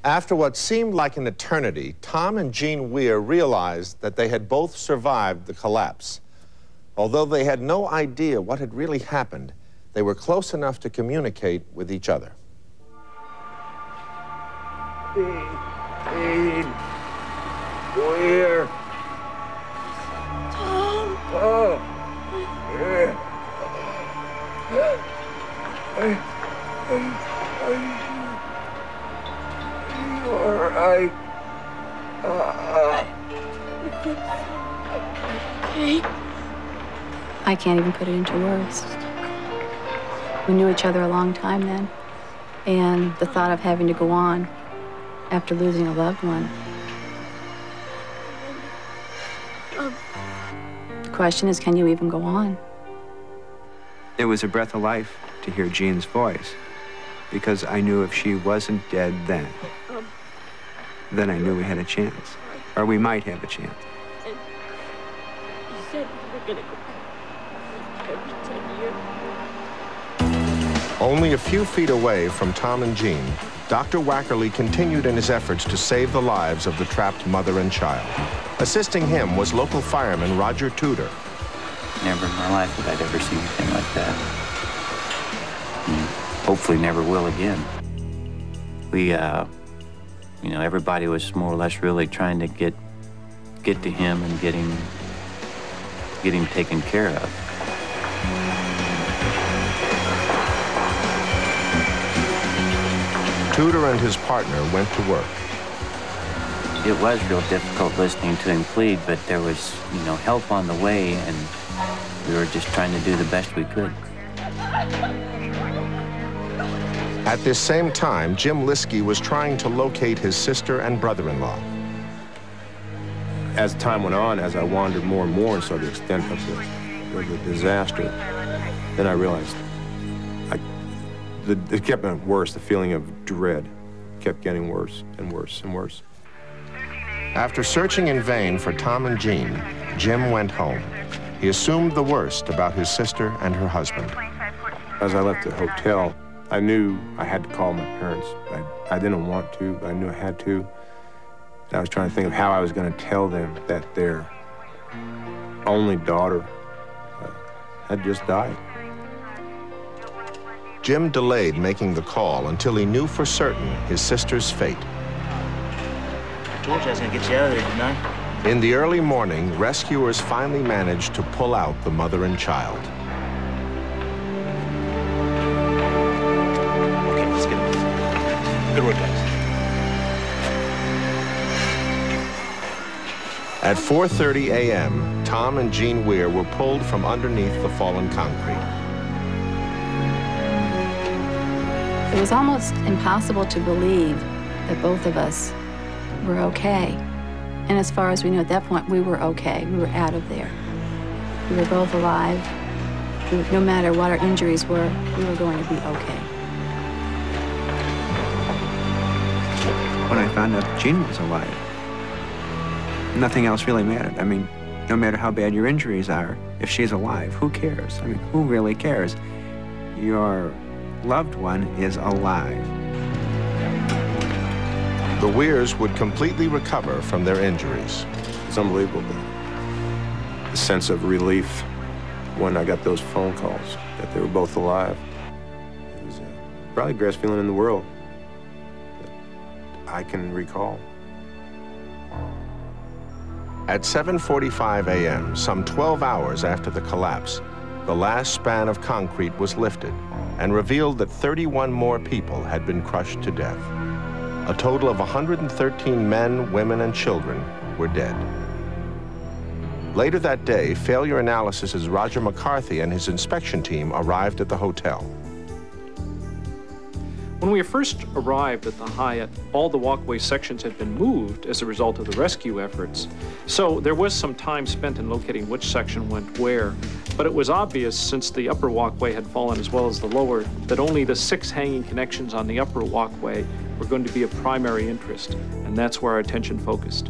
After what seemed like an eternity, Tom and Jean Weir realized that they had both survived the collapse. Although they had no idea what had really happened, they were close enough to communicate with each other. Jean Weir. Tom. Oh. All right. Okay. I can't even put it into words. We knew each other a long time then, and the thought of having to go on after losing a loved one. The question is, can you even go on? It was a breath of life to hear Jean's voice, because I knew if she wasn't dead then I knew we had a chance, or we might have a chance. And you said you were gonna go every 10 years. Only a few feet away from Tom and Jean, Dr. Wackerly continued in his efforts to save the lives of the trapped mother and child. Assisting him was local fireman Roger Tudor. Never in my life would I'd ever see anything like that. And hopefully never will again. We, you know, everybody was more or less really trying to get to him and get him taken care of. Tudor and his partner went to work. It was real difficult listening to him plead, but there was, you know, help on the way, and we were just trying to do the best we could. At this same time, Jim Liskey was trying to locate his sister and brother-in-law. As time went on, as I wandered more and more and saw the extent of the disaster, then I realized it kept getting worse. The feeling of dread kept getting worse and worse and worse. After searching in vain for Tom and Jean, Jim went home. He assumed the worst about his sister and her husband. As I left the hotel, I knew I had to call my parents. I didn't want to, but I knew I had to. And I was trying to think of how I was going to tell them that their only daughter had just died. Jim delayed making the call until he knew for certain his sister's fate. I told you I was going to get you out of there tonight. In the early morning, rescuers finally managed to pull out the mother and child. Okay, let's get him. Good work, guys. At 4:30 a.m., Tom and Jean Weir were pulled from underneath the fallen concrete. It was almost impossible to believe that both of us were okay. And as far as we knew at that point, we were okay. We were out of there. We were both alive. No matter what our injuries were, we were going to be okay. When I found out Jean was alive, nothing else really mattered. I mean, no matter how bad your injuries are, if she's alive, who cares? I mean, who really cares? Your loved one is alive. The Weirs would completely recover from their injuries. It's unbelievable, the sense of relief when I got those phone calls that they were both alive. It was probably the greatest feeling in the world that I can recall. At 7:45 a.m., some 12 hours after the collapse, the last span of concrete was lifted and revealed that 31 more people had been crushed to death. A total of 113 men, women, and children were dead. Later that day, Failure Analysis's Roger McCarthy and his inspection team arrived at the hotel. When we first arrived at the Hyatt, all the walkway sections had been moved as a result of the rescue efforts. So there was some time spent in locating which section went where. But it was obvious, since the upper walkway had fallen as well as the lower, that only the 6 hanging connections on the upper walkway were going to be of primary interest. And that's where our attention focused.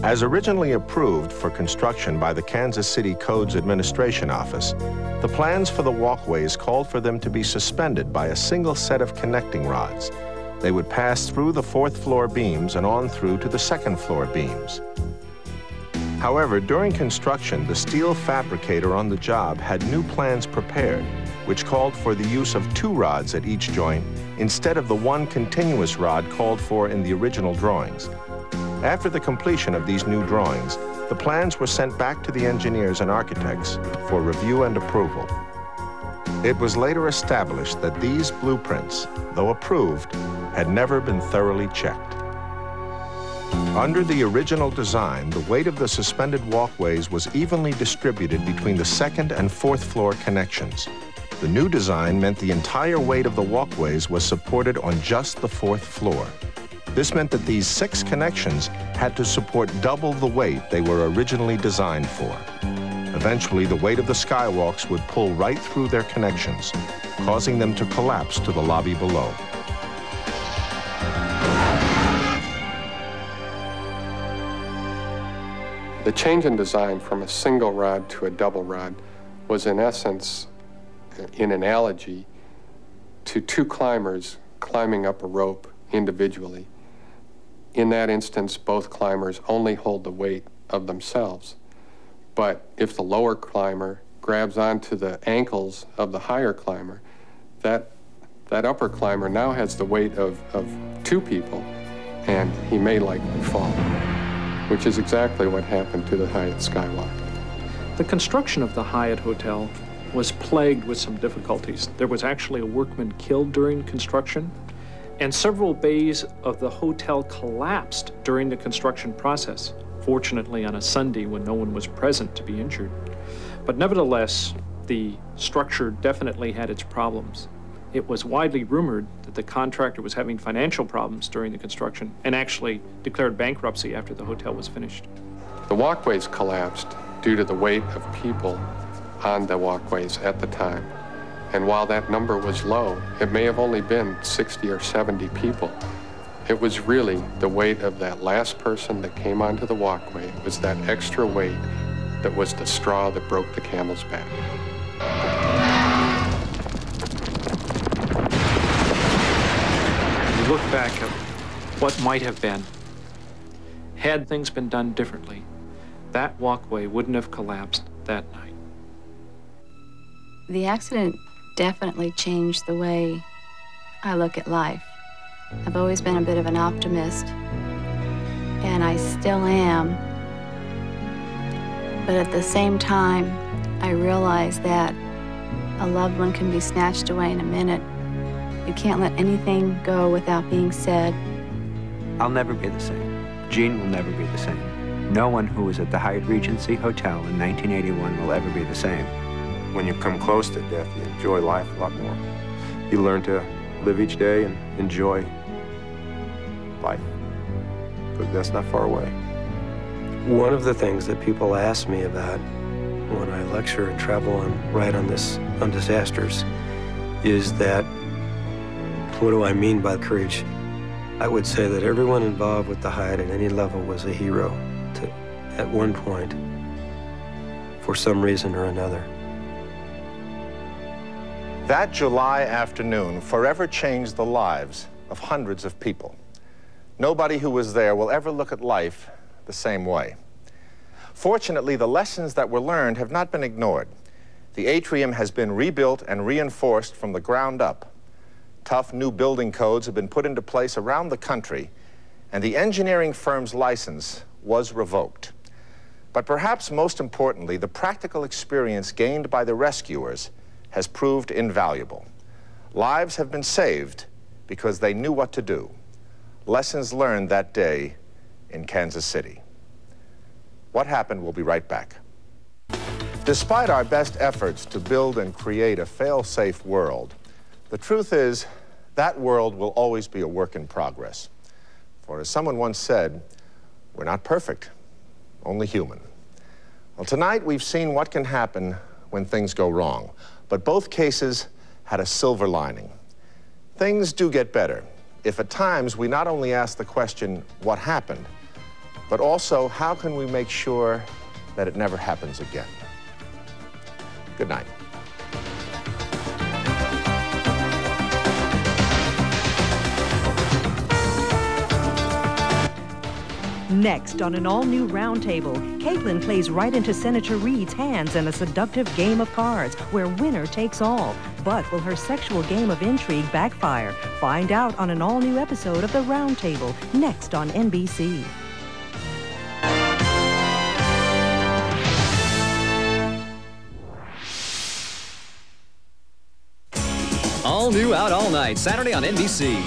As originally approved for construction by the Kansas City Codes Administration Office, the plans for the walkways called for them to be suspended by a single set of connecting rods. They would pass through the 4th floor beams and on through to the 2nd floor beams. However, during construction, the steel fabricator on the job had new plans prepared, which called for the use of 2 rods at each joint instead of the 1 continuous rod called for in the original drawings. After the completion of these new drawings, the plans were sent back to the engineers and architects for review and approval. It was later established that these blueprints, though approved, had never been thoroughly checked. Under the original design, the weight of the suspended walkways was evenly distributed between the 2nd and 4th floor connections. The new design meant the entire weight of the walkways was supported on just the 4th floor. This meant that these 6 connections had to support double the weight they were originally designed for. Eventually, the weight of the skywalks would pull right through their connections, causing them to collapse to the lobby below. The change in design from a single rod to a double rod was in essence an analogy to 2 climbers climbing up a rope individually. In that instance, both climbers only hold the weight of themselves. But if the lower climber grabs onto the ankles of the higher climber, that upper climber now has the weight of 2 people, and he may likely fall, which is exactly what happened to the Hyatt Skywalk. The construction of the Hyatt Hotel was plagued with some difficulties. There was actually a workman killed during construction, and several bays of the hotel collapsed during the construction process, fortunately on a Sunday when no one was present to be injured. But nevertheless, the structure definitely had its problems. It was widely rumored that the contractor was having financial problems during the construction and actually declared bankruptcy after the hotel was finished. The walkways collapsed due to the weight of people on the walkways at the time. And while that number was low, it may have only been 60 or 70 people. It was really the weight of that last person that came onto the walkway. It was that extra weight that was the straw that broke the camel's back. You look back at what might have been. Had things been done differently, that walkway wouldn't have collapsed that night. The accident definitely changed the way I look at life. I've always been a bit of an optimist, and I still am. But at the same time, I realize that a loved one can be snatched away in a minute. You can't let anything go without being said. I'll never be the same. Jean will never be the same. No one who was at the Hyatt Regency Hotel in 1981 will ever be the same. When you come close to death, you enjoy life a lot more. You learn to live each day and enjoy life, because that's not far away. One of the things that people ask me about when I lecture and travel on disasters is that, what do I mean by courage? I would say that everyone involved with the Hyatt at any level was a hero at one point, for some reason or another. That July afternoon forever changed the lives of hundreds of people. Nobody who was there will ever look at life the same way. Fortunately, the lessons that were learned have not been ignored. The atrium has been rebuilt and reinforced from the ground up. Tough new building codes have been put into place around the country, and the engineering firm's license was revoked. But perhaps most importantly, the practical experience gained by the rescuers has proved invaluable. Lives have been saved because they knew what to do. Lessons learned that day in Kansas City. What happened? We'll be right back. Despite our best efforts to build and create a fail-safe world, the truth is that world will always be a work in progress. For as someone once said, we're not perfect, only human. Well, tonight we've seen what can happen when things go wrong. But both cases had a silver lining. Things do get better if at times we not only ask the question, what happened, but also, how can we make sure that it never happens again? Good night. Next on an all-new Round Table, Caitlin plays right into Senator Reed's hands in a seductive game of cards where winner takes all. But will her sexual game of intrigue backfire? Find out on an all-new episode of The Round Table, next on NBC. All new Out All Night, Saturday on NBC.